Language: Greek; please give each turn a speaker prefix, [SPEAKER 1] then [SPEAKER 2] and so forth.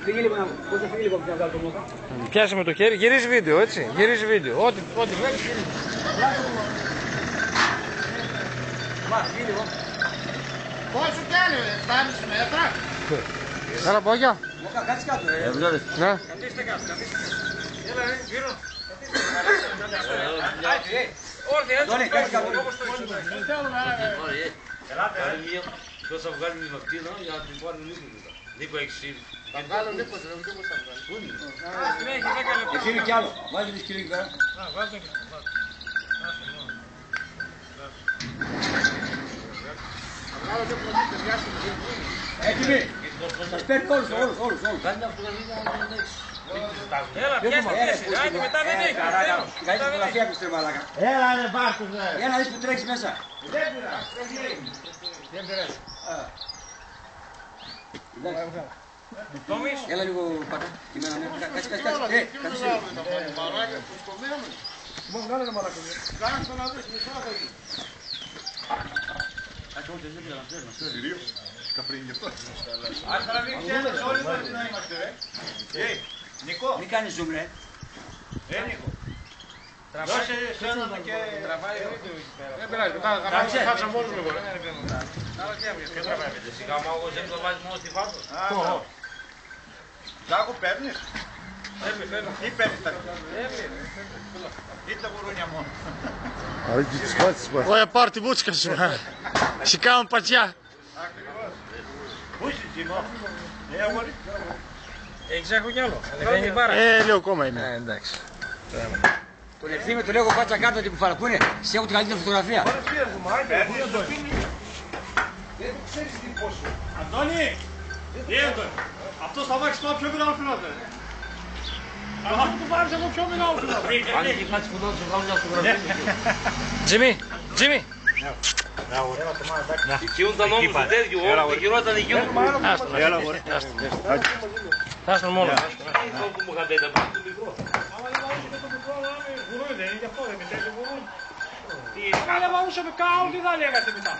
[SPEAKER 1] Φύγει λίγο να φύγει λίγο να βγάλει το μόχα.
[SPEAKER 2] Πιάσε με το χέρι, γυρίζει βίντεο, έτσι. Γυρίζει βίντεο. Ό,τι βγάλει, γυρίζει.
[SPEAKER 1] Φύγει λίγο.
[SPEAKER 3] Πόσο κάνει, 7,5 μέτρα.
[SPEAKER 2] Έλα, πόγια.
[SPEAKER 1] Μόχα, κάτσε κάτω.
[SPEAKER 2] Ναι.
[SPEAKER 1] Καθίστε κάτω, καθίστε. Έλα, γύρω. Όρθι, έτσι, όπως το είσαι.
[SPEAKER 3] Ελάτε, ποιος θα βγάλει την ακτίνα για να την πάρει Νίκο. Νίκο έχει σύλλη. Θα βγάλω Νίκο, δεν θα βγάλει. Πού είναι?
[SPEAKER 1] Στην έχει 10 λεπτά. Σκύλι κι άλλο. Βάζει τη σκύλι εκεί πέρα.
[SPEAKER 3] Βάζω και
[SPEAKER 1] Έτοιμοι. Σας παίρνει όλους.
[SPEAKER 3] κάνει αυτό το βίντεο να δεν έχει.
[SPEAKER 1] Έλα, πιάστε θέση. Άιντε, μετά δεν έχει. Κάνει τη φωτογραφία που στρέφει μαλάκα.
[SPEAKER 2] Έλα, ρε, πάρτος, ρε.
[SPEAKER 1] Για να δεις που τρέχεις μέσα.
[SPEAKER 2] Δεν πειράζει.
[SPEAKER 1] Έλα λίγο πατά. Κάτσε. Κάτσε. Μην κάνεις zoom, ρε.
[SPEAKER 3] Νίκο. Δώσε σένα και
[SPEAKER 2] Τραβάει βίντεο εκεί πέρα.
[SPEAKER 3] δεν πειράζει, μετά θα φάτσα μόνος λίγο. Και τραβάει. Σιγά μου εγώ δεν το βάζει μόνο στη φάτσα. Τάκο παίρνεις. Ή παίρνεις τα ή τα γουρούνια μόνο.
[SPEAKER 2] Ой, парти бучка σου. Σηκάμε πατιά.
[SPEAKER 3] Πού είσαι Τζίμο? Αγόρι.
[SPEAKER 2] Έχεις έχω κι άλλο. Λίγο ακόμα είναι. Εντάξει.
[SPEAKER 1] Τον ευθύμη του λέγω πάτσα κάτω την κουφάλα. Πού είναι? Σε έχω την καλύτερη φωτογραφία.
[SPEAKER 4] Αντώνη! Τι έντονε! Αυτός θα βάξει τώρα πιο μεγάλο φινόταν. Αλλά αυτό του πάρεις εγώ πιο μεγάλο φινόταν.
[SPEAKER 3] Αν έχει κάτι σπουδό του βγάλουν μια φωτογραφία.
[SPEAKER 2] Τζίμι.
[SPEAKER 3] Δικαιούν τα νόμους του τέτοιου, ό,τι χειρότερα δικαιούν.
[SPEAKER 2] Άστον μόνο.
[SPEAKER 3] Αυτό που μου είχαν πει, τα πάντα του μικρό.
[SPEAKER 4] Άμα δεν βάζω και το μικρό, γουρούι δεν είναι γι' αυτό, δεν μετρήσει γουρούι. Τι, κάνε βάζω με κάου, τι θα λέγατε μετά.